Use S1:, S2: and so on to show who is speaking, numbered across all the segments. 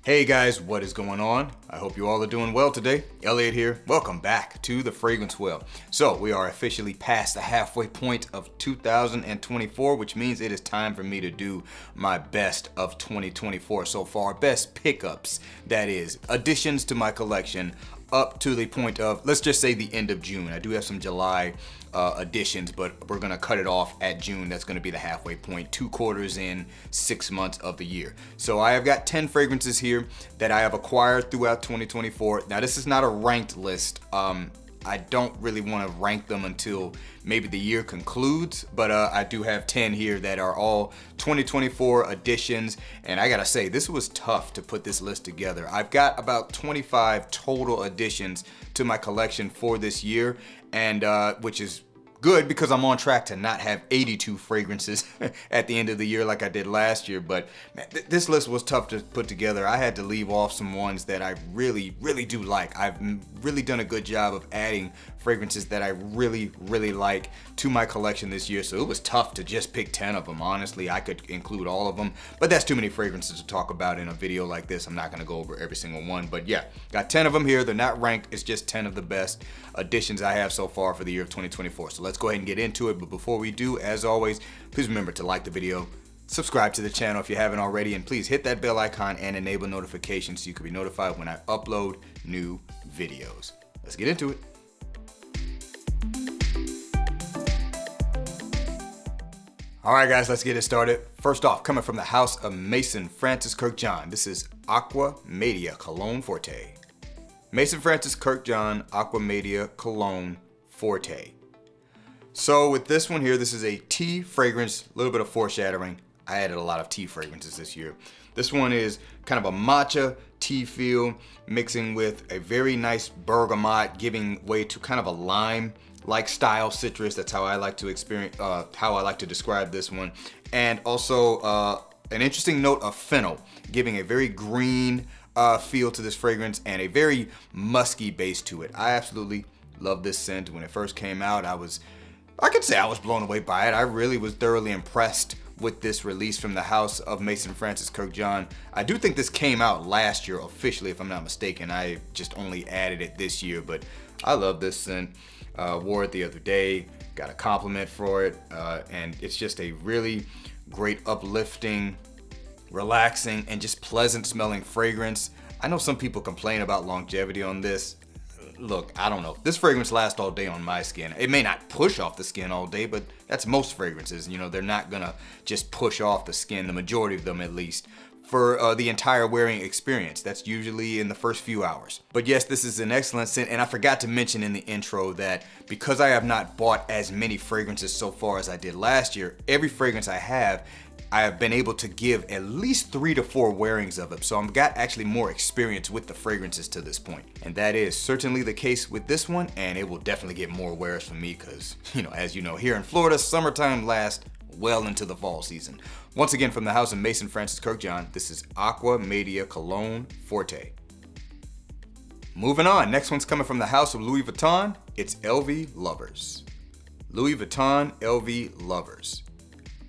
S1: Hey guys, what is going on? I hope you all are doing well today. Elliot here. Welcome back to The Fragrance Well. So we are officially past the halfway point of 2024, which means it is time for me to do my best of 2024 so far. Best pickups, that is, additions to my collection up to the point of, let's just say the end of June. I do have some July additions, but we're gonna cut it off at June. That's gonna be the halfway point, 2 quarters in, 6 months of the year. So I have got 10 fragrances here that I have acquired throughout 2024. Now this is not a ranked list. I don't really want to rank them until maybe the year concludes, but I do have 10 here that are all 2024 additions, and I gotta say, this was tough to put this list together. I've got about 25 total additions to my collection for this year, and which is good because I'm on track to not have 82 fragrances at the end of the year like I did last year. But man, this list was tough to put together. I had to leave off some ones that I really do like. I've really done a good job of adding fragrances that I really like to my collection this year. So it was tough to just pick 10 of them. Honestly, I could include all of them, but that's too many fragrances to talk about in a video like this. I'm not gonna go over every single one, but yeah, got 10 of them here. They're not ranked. It's just 10 of the best additions I have so far for the year of 2024. So let's go ahead and get into it. But before we do, as always, please remember to like the video, subscribe to the channel if you haven't already, and please hit that bell icon and enable notifications so you can be notified when I upload new videos. Let's get into it. All right, guys, let's get it started. First off, coming from the house of Mason Francis Kirkjohn, this is Aqua Media Cologne Forte. Mason Francis Kirkjohn, Aqua Media Cologne Forte. So with this one here, this is a tea fragrance, a little bit of foreshadowing. I added a lot of tea fragrances this year. This one is kind of a matcha tea feel, mixing with a very nice bergamot, giving way to kind of a lime-like style citrus. That's how I like to describe this one. And also an interesting note of fennel, giving a very green feel to this fragrance and a very musky base to it. I absolutely love this scent. When it first came out, I could say I was blown away by it. I really was thoroughly impressed with this release from the house of Mason Francis Kirkjohn. I do think this came out last year officially, if I'm not mistaken. I just only added it this year, but I love this scent. Wore it the other day, got a compliment for it, and it's just a really great, uplifting, relaxing, and just pleasant smelling fragrance. I know some people complain about longevity on this. Look, I don't know. This fragrance lasts all day on my skin. It may not push off the skin all day, but that's most fragrances. You know, they're not gonna just push off the skin, the majority of them at least, for the entire wearing experience. That's usually in the first few hours. But yes, this is an excellent scent, and I forgot to mention in the intro that because I have not bought as many fragrances so far as I did last year, every fragrance I have been able to give at least 3 to 4 wearings of it. So I've got actually more experience with the fragrances to this point. And that is certainly the case with this one, and it will definitely get more wears from me because, as you know, here in Florida, summertime lasts well into the fall season. Once again, from the house of Mason Francis Kirkjohn, this is Aqua Media Cologne Forte. Moving on, next one's coming from the house of Louis Vuitton. It's LV Lovers. Louis Vuitton LV Lovers.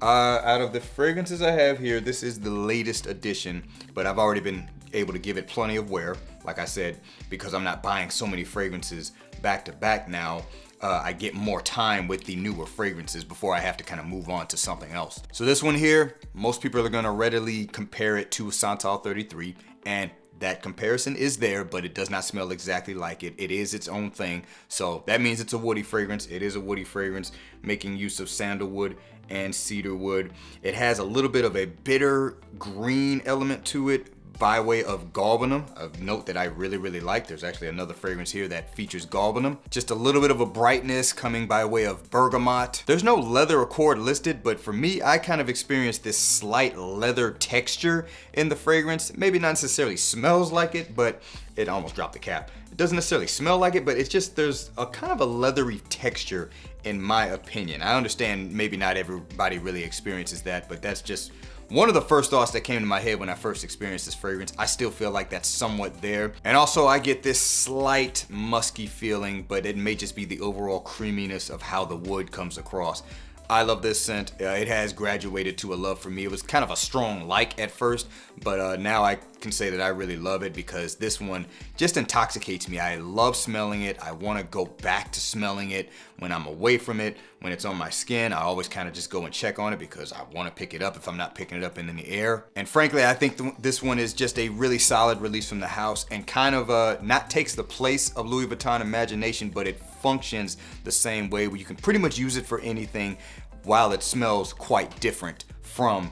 S1: Out of the fragrances I have here, this is the latest addition, but I've already been able to give it plenty of wear. Like I said, because I'm not buying so many fragrances back to back now, I get more time with the newer fragrances before I have to kind of move on to something else. So this one here, most people are gonna readily compare it to Santal 33, and that comparison is there, but it does not smell exactly like it. It is its own thing. So that means it's a woody fragrance. It is a woody fragrance, making use of sandalwood and cedarwood. It has a little bit of a bitter green element to it by way of galbanum, a note that I really like. There's actually another fragrance here that features galbanum. Just a little bit of a brightness coming by way of bergamot. There's no leather accord listed, but for me, I kind of experienced this slight leather texture in the fragrance. Maybe not necessarily smells like it, but it almost dropped the cap. It doesn't necessarily smell like it, but it's just, there's a kind of a leathery texture in my opinion. I understand maybe not everybody really experiences that, but that's just one of the first thoughts that came to my head when I first experienced this fragrance. I still feel like that's somewhat there. And also I get this slight musky feeling, but it may just be the overall creaminess of how the wood comes across. I love this scent. It has graduated to a love for me. It was kind of a strong like at first, but now I can say that I really love it because this one just intoxicates me. I love smelling it. I want to go back to smelling it when I'm away from it. When it's on my skin, I always kind of just go and check on it because I want to pick it up if I'm not picking it up in the air. And frankly, I think this one is just a really solid release from the house and kind of not takes the place of Louis Vuitton Imagination, but it functions the same way where you can pretty much use it for anything while it smells quite different from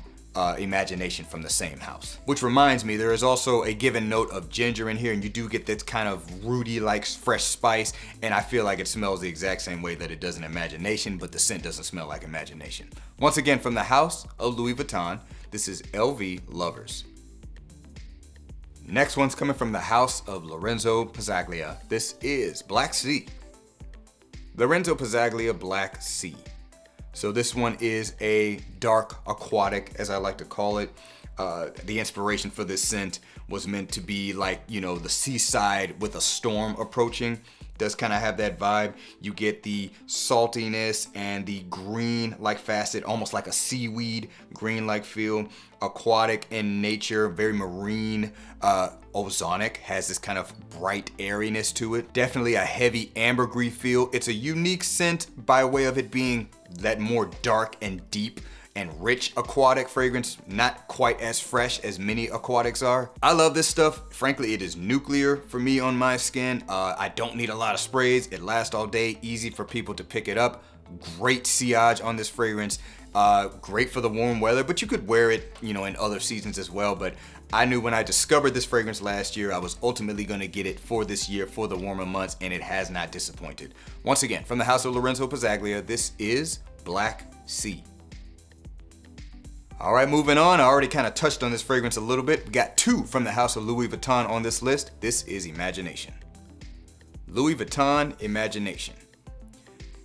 S1: Imagination from the same house. Which reminds me, there is also a given note of ginger in here, and you do get this kind of rooty like fresh spice, and I feel like it smells the exact same way that it does in Imagination, but the scent doesn't smell like Imagination. Once again, from the house of Louis Vuitton, this is LV Lovers. Next one's coming from the house of Lorenzo Pezzaglia. This is Black Sea. Lorenzo Pezzaglia Black Sea. So this one is a dark aquatic, as I like to call it. The inspiration for this scent was meant to be like, you know, the seaside with a storm approaching. Does kind of have that vibe. You get the saltiness and the green like facet, almost like a seaweed green like feel. Aquatic in nature, very marine, ozonic, has this kind of bright airiness to it. Definitely a heavy ambergris feel. It's a unique scent by way of it being that more dark and deep and rich aquatic fragrance, not quite as fresh as many aquatics are. I love this stuff. Frankly, it is nuclear for me on my skin. I don't need a lot of sprays. It lasts all day, easy for people to pick it up. Great sillage on this fragrance. Great for the warm weather, but you could wear it, you know, in other seasons as well. But I knew when I discovered this fragrance last year, I was ultimately gonna get it for this year, for the warmer months, and it has not disappointed. Once again, from the house of Lorenzo Pezzaglia, this is Black Sea. All right, moving on. I already kind of touched on this fragrance a little bit. We got two from the house of Louis Vuitton on this list. This is Imagination. Louis Vuitton Imagination.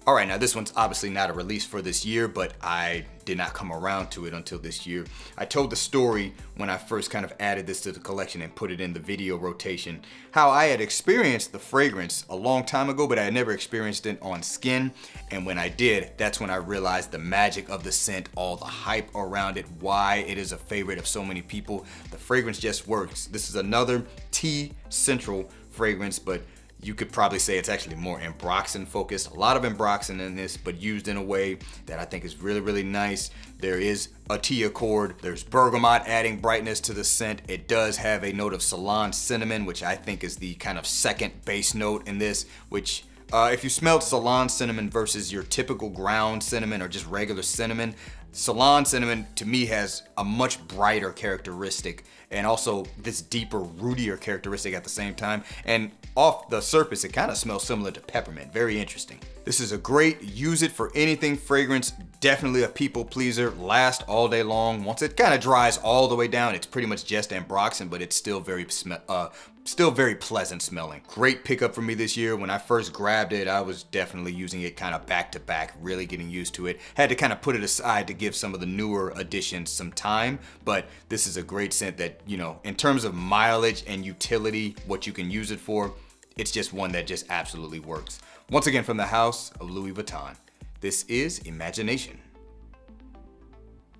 S1: All right, now this one's obviously not a release for this year, but I did not come around to it until this year. I told the story when I first kind of added this to the collection and put it in the video rotation, how I had experienced the fragrance a long time ago, but I had never experienced it on skin. And when I did, that's when I realized the magic of the scent, all the hype around it, why it is a favorite of so many people. The fragrance just works. This is another tea central fragrance, but you could probably say it's actually more ambroxan focused. A lot of ambroxan in this, but used in a way that I think is really, really nice. There is a tea accord. There's bergamot adding brightness to the scent. It does have a note of Ceylon cinnamon, which I think is the kind of second base note in this, which if you smelled Ceylon cinnamon versus your typical ground cinnamon or just regular cinnamon, Ceylon cinnamon to me has a much brighter characteristic and also this deeper, rootier characteristic at the same time. And off the surface, it kind of smells similar to peppermint. Very interesting. This is a great use it for anything fragrance. Definitely a people pleaser. Lasts all day long. Once it kind of dries all the way down, it's pretty much just ambroxan, but it's still very pleasant smelling. Great pickup for me this year. When I first grabbed it, I was definitely using it kind of back to back, really getting used to it. Had to kind of put it aside to give some of the newer additions some time, but this is a great scent that, you know, in terms of mileage and utility, what you can use it for, it's just one that just absolutely works. Once again, from the house of Louis Vuitton, this is Imagination.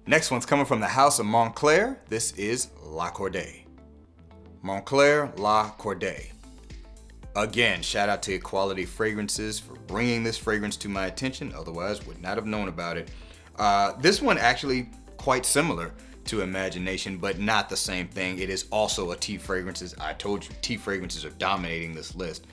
S1: Next one's coming from the house of Montclair. This is La Cordee. Montclair La Cordee. Again, shout out to Equality Fragrances for bringing this fragrance to my attention. Otherwise, would not have known about it. This one actually quite similar to Imagination, but not the same thing. It is also a tea fragrances. I told you, tea fragrances are dominating this list.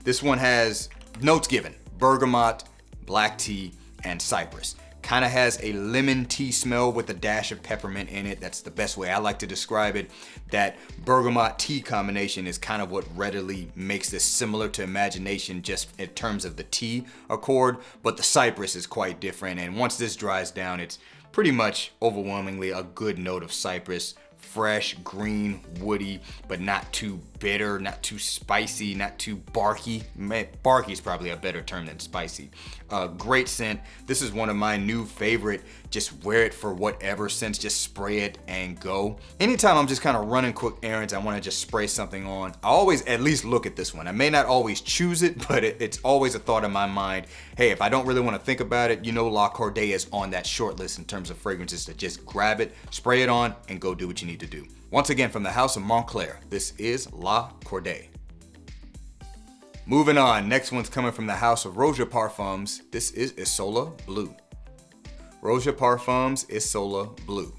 S1: This one has notes given: bergamot, black tea, and cypress. Kind of has a lemon tea smell with a dash of peppermint in it. That's the best way I like to describe it. That bergamot tea combination is kind of what readily makes this similar to Imagination just in terms of the tea accord, but the cypress is quite different. And once this dries down, it's pretty much overwhelmingly a good note of cypress. Fresh, green, woody, but not too bitter, not too spicy, not too barky. Barky is probably a better term than spicy. Great scent. This is one of my new favorite, just wear it for whatever scents, just spray it and go. Anytime I'm just kind of running quick errands, I want to just spray something on, I always at least look at this one. I may not always choose it, but it's always a thought in my mind. Hey, if I don't really want to think about it, you know La Cordee is on that short list in terms of fragrances to just grab it, spray it on, and go do what you need need to do. Once again, from the house of Montclair, this is La Cordee. Moving on, next one's coming from the house of Roja Parfums. This is Isola Blu. Roja Parfums Isola Blu.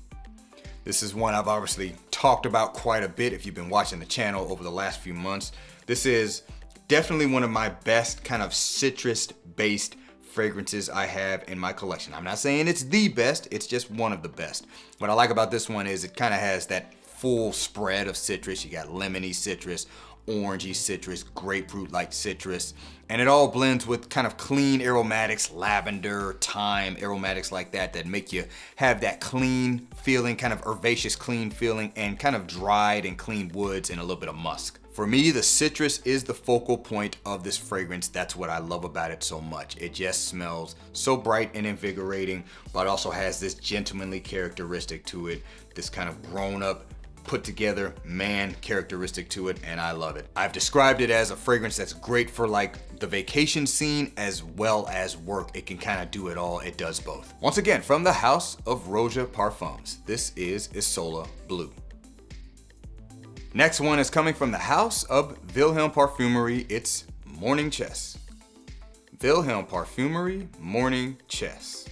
S1: This is one I've obviously talked about quite a bit if you've been watching the channel over the last few months. This is definitely one of my best kind of citrus-based fragrances I have in my collection. I'm not saying it's the best, it's just one of the best. What I like about this one is it kind of has that full spread of citrus. You got lemony citrus, orangey citrus, grapefruit-like citrus, and it all blends with kind of clean aromatics, lavender, thyme, aromatics like that make you have that clean feeling, kind of herbaceous clean feeling, and kind of dried and clean woods and a little bit of musk. For me, the citrus is the focal point of this fragrance. That's what I love about it so much. It just smells so bright and invigorating, but also has this gentlemanly characteristic to it, this kind of grown-up, put together man characteristic to it, and I love it. I've described it as a fragrance that's great for like the vacation scene as well as work. It can kind of do it all. It does both. Once again, from the house of Roja Parfums, this is Isola Blu. Next one is coming from the house of Wilhelm Parfumerie. It's Morning Chess. Wilhelm Parfumerie Morning Chess.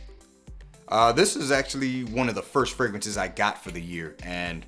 S1: This is actually one of the first fragrances I got for the year, and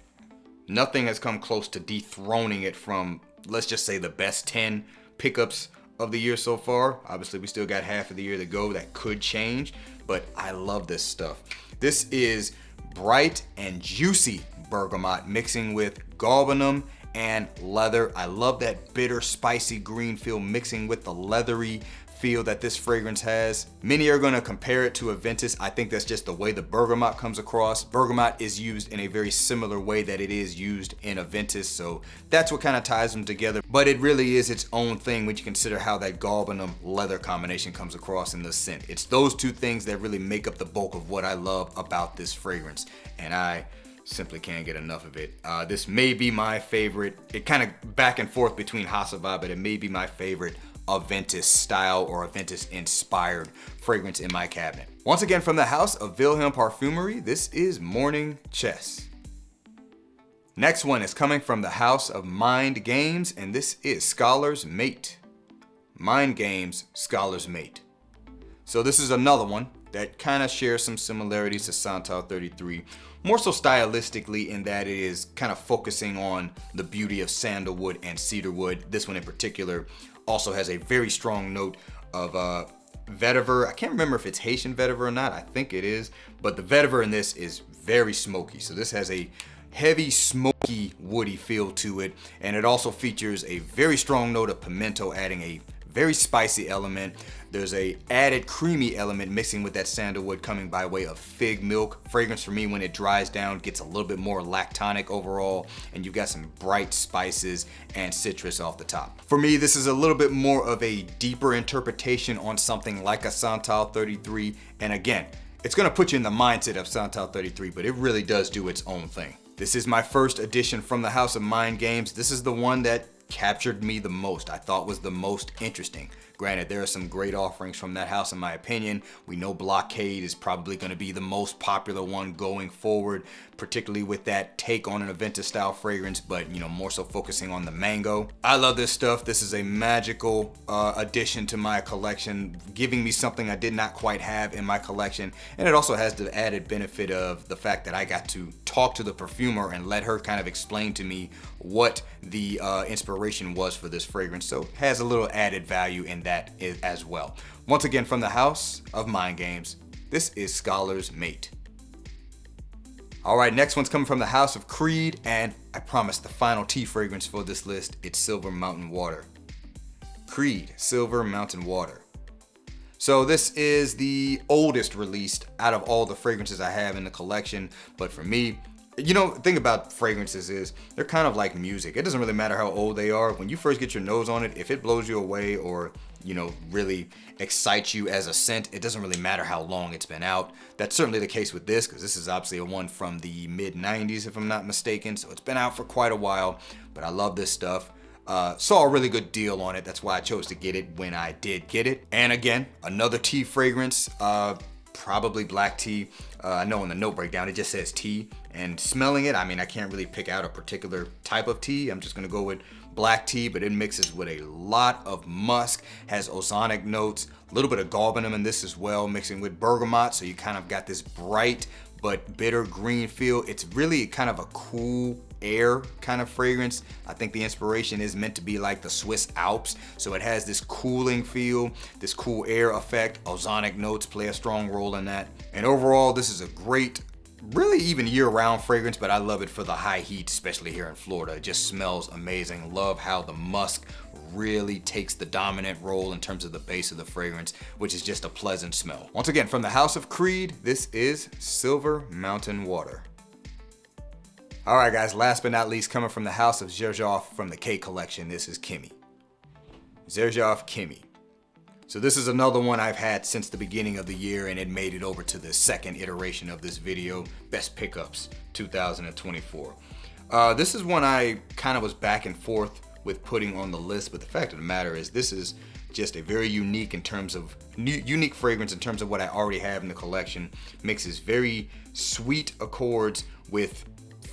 S1: nothing has come close to dethroning it from, let's just say, the best 10 pickups of the year so far. Obviously, we still got half of the year to go. That could change, but I love this stuff. This is bright and juicy bergamot mixing with galbanum and leather. I love that bitter, spicy green feel mixing with the leathery feel that this fragrance has. Many are gonna compare it to a Ventus. I think that's just the way the bergamot comes across. Bergamot is used in a very similar way that it is used in a Ventus, so that's what kind of ties them together. But it really is its own thing when you consider how that galbanum leather combination comes across in the scent. It's those two things that really make up the bulk of what I love about this fragrance, and I simply can't get enough of it. This may be my favorite. It kind of back and forth between Hasselblad, but it may be my favorite Aventus style or Aventus inspired fragrance in my cabinet. Once again, from the house of Wilhelm Parfumerie, this is Morning Chess. Next one is coming from the house of Mind Games, and this is Scholar's Mate. Mind Games Scholar's Mate. So this is another one that kind of shares some similarities to Santal 33, more so stylistically in that it is kind of focusing on the beauty of sandalwood and cedarwood. This one in particular also has a very strong note of vetiver. I can't remember if it's Haitian vetiver or not. I think it is, but the vetiver in this is very smoky. So this has a heavy, smoky, woody feel to it, and it also features a very strong note of pimento, adding a very spicy element. There's a added creamy element mixing with that sandalwood coming by way of fig milk. Fragrance for me, when it dries down, gets a little bit more lactonic overall, and you've got some bright spices and citrus off the top. For me, this is a little bit more of a deeper interpretation on something like a Santal 33, and again, it's gonna put you in the mindset of Santal 33, but it really does do its own thing. This is my first edition from the House of Mind Games. This is the one that captured me the most, I thought was the most interesting. Granted, there are some great offerings from that house in my opinion. We know Blockade is probably going to be the most popular one going forward, particularly with that take on an Aventus style fragrance, but you know, more so focusing on the mango. I love this stuff. This is a magical addition to my collection, giving me something I did not quite have in my collection. And it also has the added benefit of the fact that I got to talk to the perfumer and let her kind of explain to me what the inspiration was for this fragrance. So it has a little added value in that as well. Once again, from the House of Mind Games, this is Scholar's Mate. All right, next one's coming from the House of Creed, and I promise the final tea fragrance for this list, it's Silver Mountain Water. Creed Silver Mountain Water. So this is the oldest released out of all the fragrances I have in the collection, but for me, you know, the thing about fragrances is they're kind of like music. It doesn't really matter how old they are. When you first get your nose on it, if it blows you away or, you know, really excites you as a scent, it doesn't really matter how long it's been out. That's certainly the case with this, because this is obviously a one from the mid-90s, if I'm not mistaken. So it's been out for quite a while, but I love this stuff. Saw a really good deal on it. That's why I chose to get it when I did get it. And again, another tea fragrance. probably black tea. I know in the note breakdown, it just says tea. And smelling it, I mean, I can't really pick out a particular type of tea. I'm just gonna go with black tea, but it mixes with a lot of musk, has ozonic notes, a little bit of galbanum in this as well, mixing with bergamot. So you kind of got this bright but bitter green feel. It's really kind of a cool air kind of fragrance. I think the inspiration is meant to be like the Swiss Alps. So it has this cooling feel, this cool air effect. Ozonic notes play a strong role in that. And overall, this is a great, really even year-round fragrance, but I love it for the high heat, especially here in Florida. It just smells amazing. Love how the musk really takes the dominant role in terms of the base of the fragrance, which is just a pleasant smell. Once again, from the house of Creed, this is Silver Mountain Water. All right, guys, last but not least, coming from the house of Xerjoff from the K collection, this is Kemi. Xerjoff Kemi. So this is another one I've had since the beginning of the year, and it made it over to the second iteration of this video, Best Pickups 2024. This is one I kind of was back and forth with putting on the list, but the fact of the matter is this is just a very unique fragrance in terms of what I already have in the collection. Mixes very sweet accords with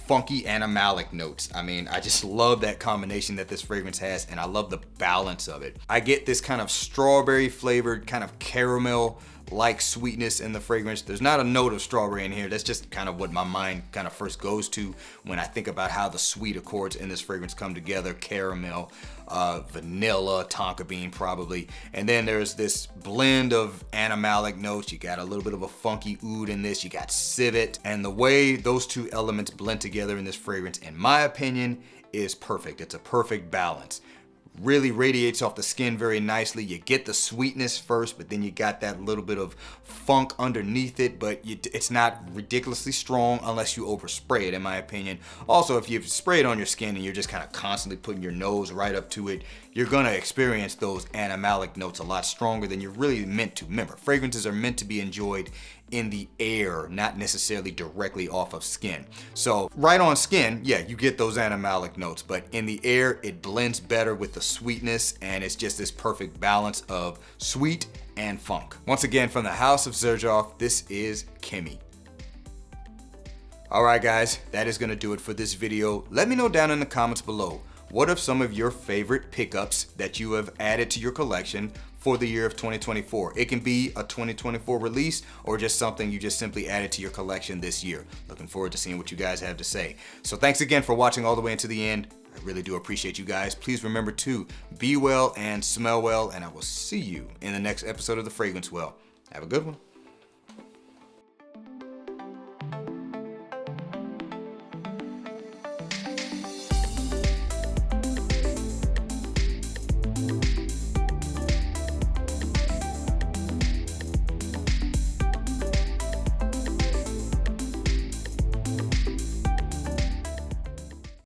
S1: funky animalic notes. I mean, I just love that combination that this fragrance has, and I love the balance of it. I get this kind of strawberry flavored, kind of caramel like sweetness in the fragrance. There's not a note of strawberry in here. That's just kind of what my mind kind of first goes to when I think about how the sweet accords in this fragrance come together. Caramel, vanilla, tonka bean probably. And then there's this blend of animalic notes. You got a little bit of a funky oud in this. You got civet. And the way those two elements blend together in this fragrance, in my opinion, is perfect. It's a perfect balance. Really radiates off the skin very nicely. You get the sweetness first, but then you got that little bit of funk underneath it, but it's not ridiculously strong unless you overspray it, in my opinion. Also, if you spray it on your skin and you're just kind of constantly putting your nose right up to it, you're gonna experience those animalic notes a lot stronger than you're really meant to. Remember, fragrances are meant to be enjoyed in the air, not necessarily directly off of skin. So right on skin, yeah, you get those animalic notes, but in the air, it blends better with the sweetness, and it's just this perfect balance of sweet and funk. Once again, from the house of Xerjoff, this is Kemi. All right, guys, that is gonna do it for this video. Let me know down in the comments below, what are some of your favorite pickups that you have added to your collection for the year of 2024? It can be a 2024 release or just something you just simply added to your collection this year. Looking forward to seeing what you guys have to say. So thanks again for watching all the way into the end. I really do appreciate you guys. Please remember to be well and smell well, and I will see you in the next episode of The Fragrance Well. Have a good one.